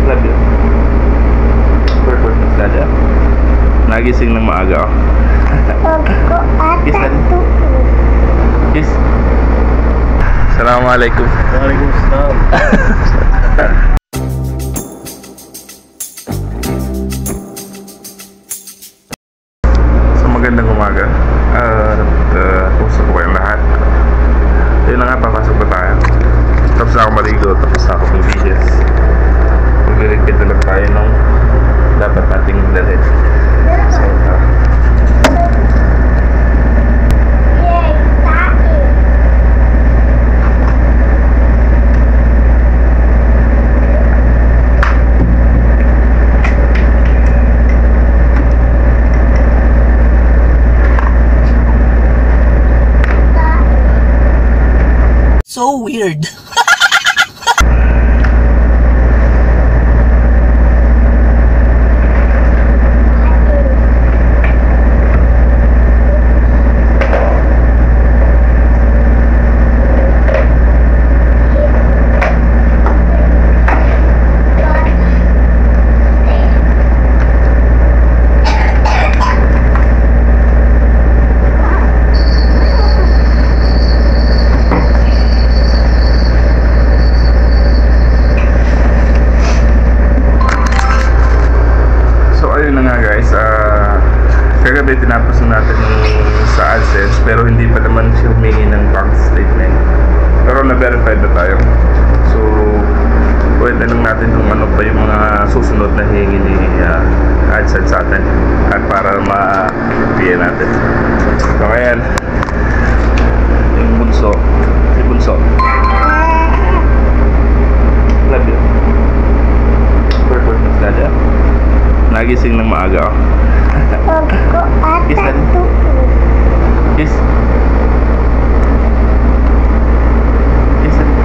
Love you. Perfect na sila. Nagising ng maaga ako. Kiss na din. Kiss. Assalamualaikum. Waalaikumsalam. So magandang umaga. Kumusta po kayong lahat? Yun na nga, papasok na tayo. Tapos na ako maligo, tapos na ako mag-videos. Magliligpit na lang tayo nung dapat nating dalhin. So, so weird. kagabi tinapos na natin sa AdSense pero hindi pa naman siya humingi ng bank statement, pero na-verified na tayo. So pwede lang natin kung ano pa yung mga susunod na hihingi ni AdSense sa atin at para ma-pay natin. So ayan, yung bunso, love you. Perfect na sila. Nagising ng maaga ako. Kiss na din. Kiss. Kiss na din.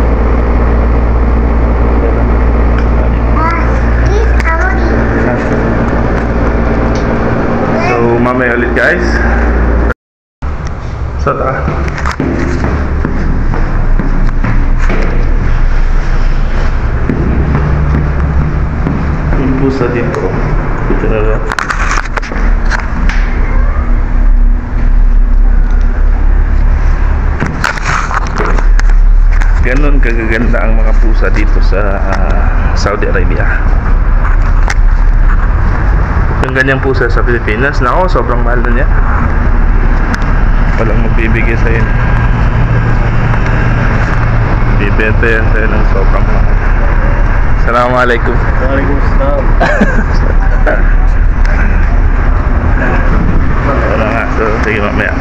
So mamaya ulit guys. So tara. Yung pusa dito. Dito na lang. Ganon kagaganda ang mga pusa dito sa Saudi Arabia. Yung ganyang pusa sa Pilipinas, nako, sobrang mahal na niya. Walang magbibigay sa yun. Bibenta yan sa'yo ng sobrang mahal. Assalamualaikum. Waalaikumsalam. Wala nga, so sige mamaya.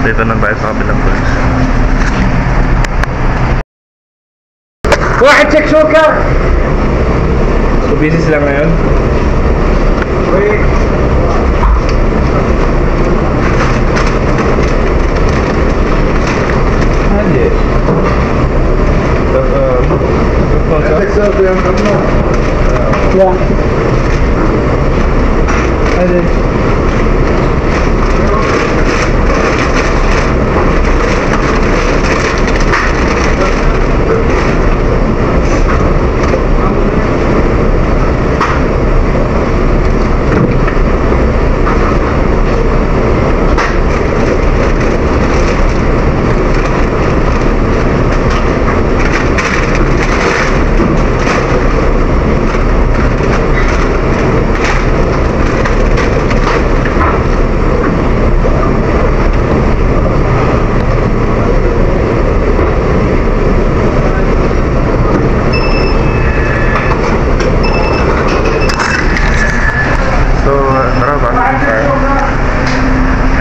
Dito na tayo sa kabilang branch. واحد شكشوكة. So busy sila ngayon. Hadi. Ya. Hadi.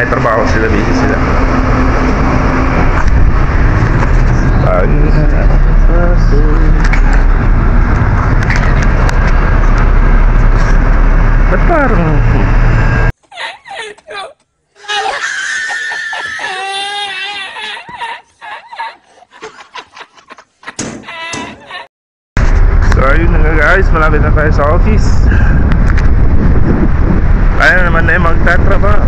May trabaho sila, busy sila. Ba't parang so ayun na nga guys, malapit na tayo sa office. Kaya naman na magtatrabaho.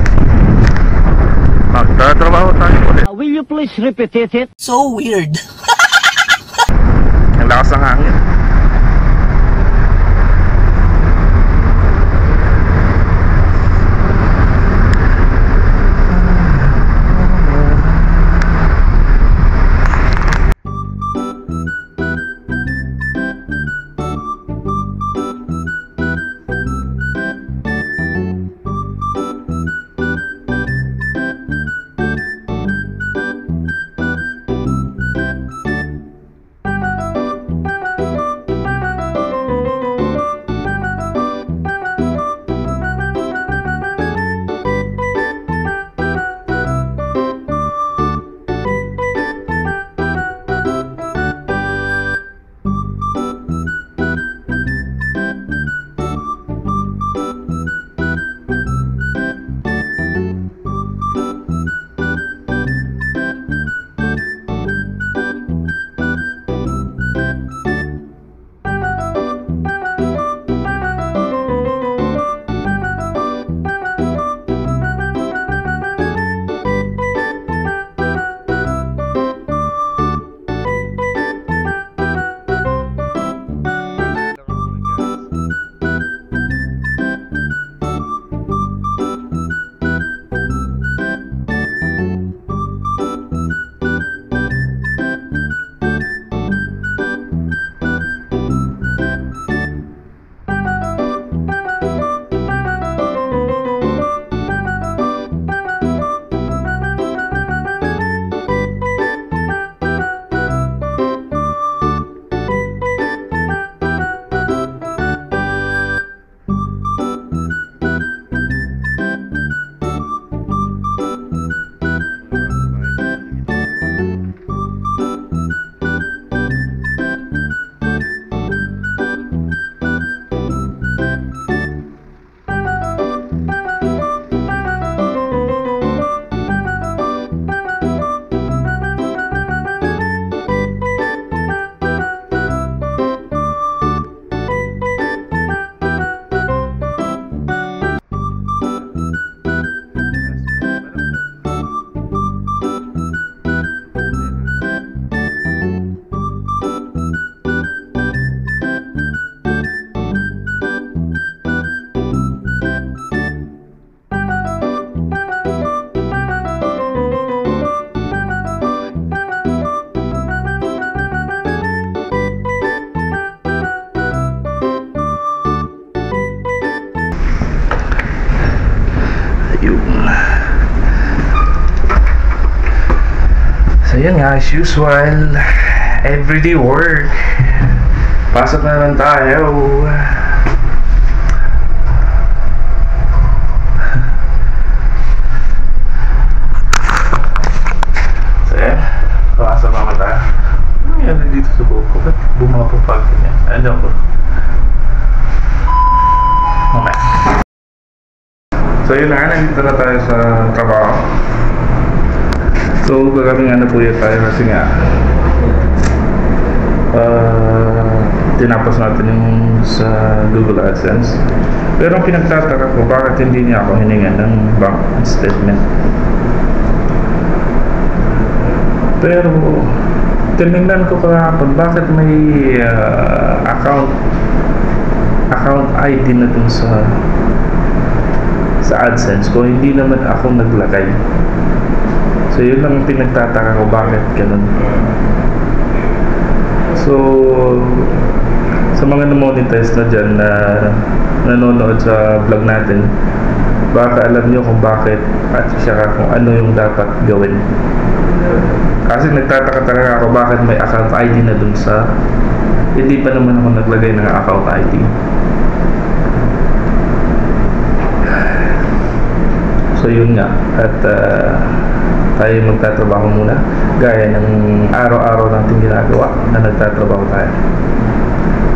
Magtatrabaho tayo ulit. Will you please repeat it? So weird. Ang lakas ng hangin. Ayan nga, as usual, everyday work. Pasok na naman tayo. So ayan, pasok naman tayo. Ano yan dito sa buhok ko? Ba't bumapapag yan? Ano ko? Okay. So yun na, nandito na tayo sa trabaho. So gagaming ano po yun tayo kasi nga tinapos natin yung sa Google AdSense. Pero ang pinagtataka ko, bakit hindi niya ako hiningan ng bank statement? Pero tinignan ko kahapon, bakit may account ID na dun sa AdSense ko, hindi naman ako naglagay. So yun lang pinagtataka ko, bakit ganun. So sa mga na-monetize na dyan na nanonood sa vlog natin, baka alam nyo kung bakit at saka kung ano yung dapat gawin. Kasi nagtataka talaga ako, bakit may account ID na dun sa, hindi pa naman ako naglagay ng account ID. So yun nga, at tayo magtatrabaho muna gaya ng araw-araw natin ginagawa na nagtatrabaho tayo.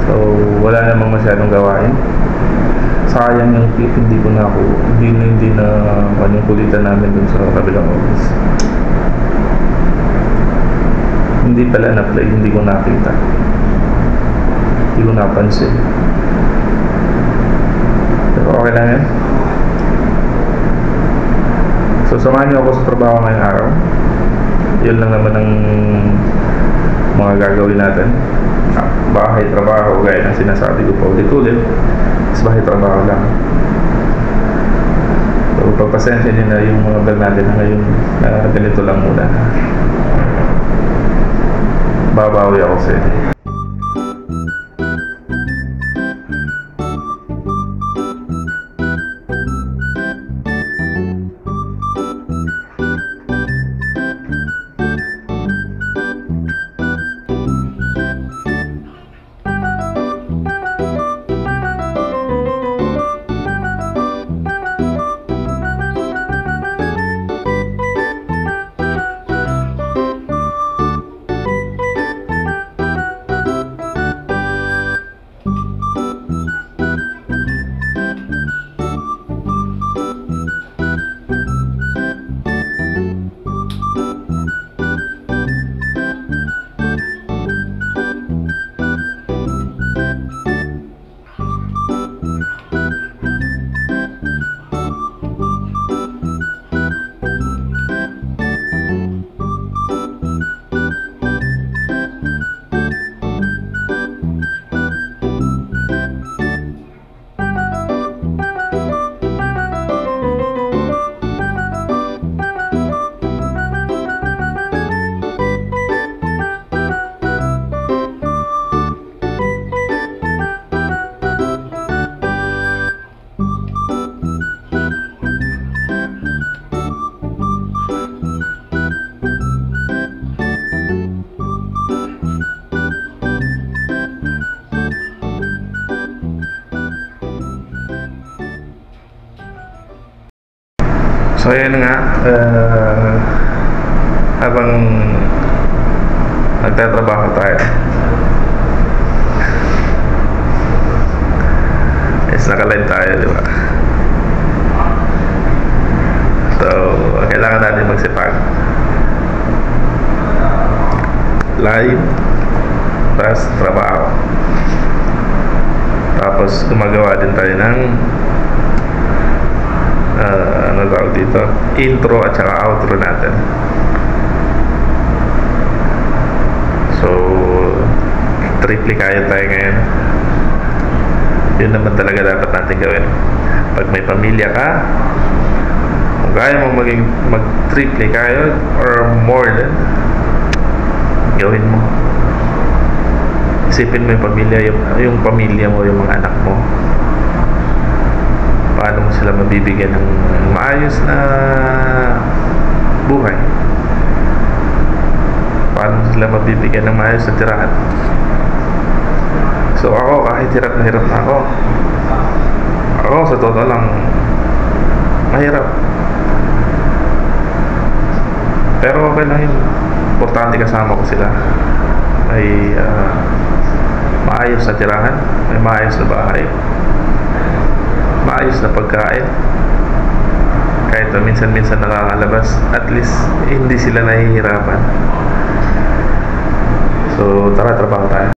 So wala namang masyadong gawain. Sayang yung tip, hindi na yung kulitan namin dun sa kabilang office. Hindi pala na-play, hindi ko nakita, hindi ko napansin. Pero okay lang yan. So samahan niyo ako sa trabaho ngayong araw. Yun lang naman ang mga gagawin natin. Bahay, trabaho, gaya ng sinasabi ko pa ulit-ulit. Bahay, trabaho lang. So pagpasensya niyo na yung mga vlog natin na ngayon na ganito lang muna. Babawi ako sa inyo. So ayan nga, habang nagtatrabaho tayo, naka-live tayo, di ba? So kailangan natin magsipag. Live, tapos trabaho, tapos gumagawa din tayo ng ano tawag dito, intro at saka outro natin. So triple kaya tayo ngayon. Yun naman talaga dapat natin gawin. Pag may pamilya ka, kung kaya mo mag-triple kayo or more than, gawin mo. Isipin mo yung pamilya, yung pamilya mo, yung mga anak mo. Paano mo sila mabibigyan ng maayos na buhay. paano sila mabibigyan ng maayos na tirahan. So ako, kahit hirap na hirap na ako sa totoo lang mahirap, pero okay lang yun. Importante kasama ko sila, may maayos na tirahan, may maayos na bahay, maayos na pagkain. Kahit minsan-minsan nakakalabas, at least hindi sila nahihirapan. So tara, trabaho tayo.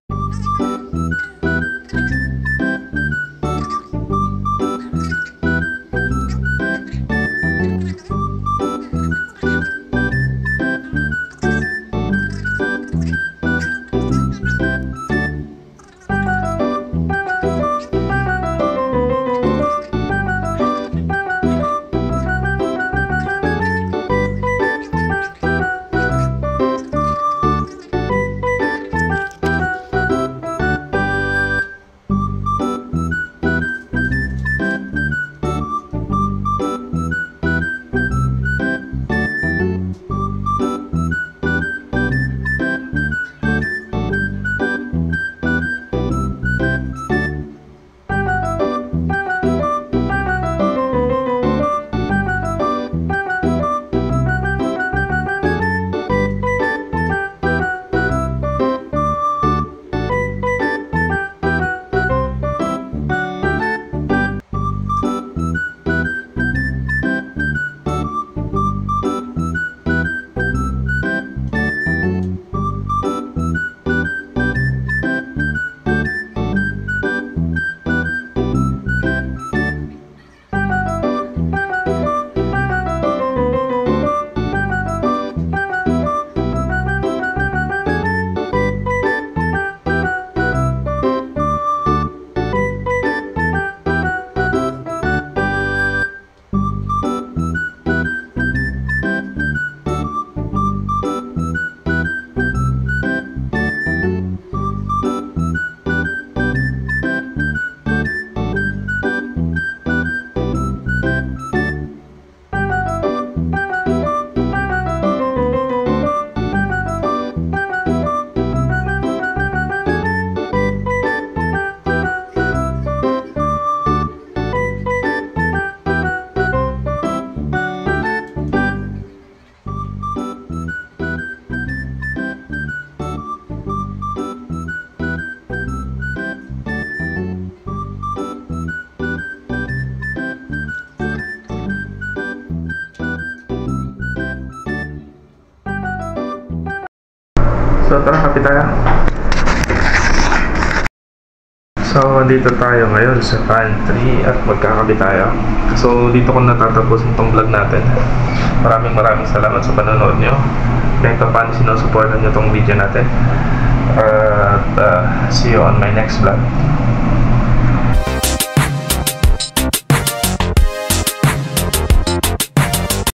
So tara, kapit tayo. So dito tayo ngayon sa pantry at magkakabit tayo. So dito ko natatapos itong vlog natin. Maraming salamat sa panonood nyo. Kahit paano sinusuportan nyo itong video natin. At see you on my next vlog.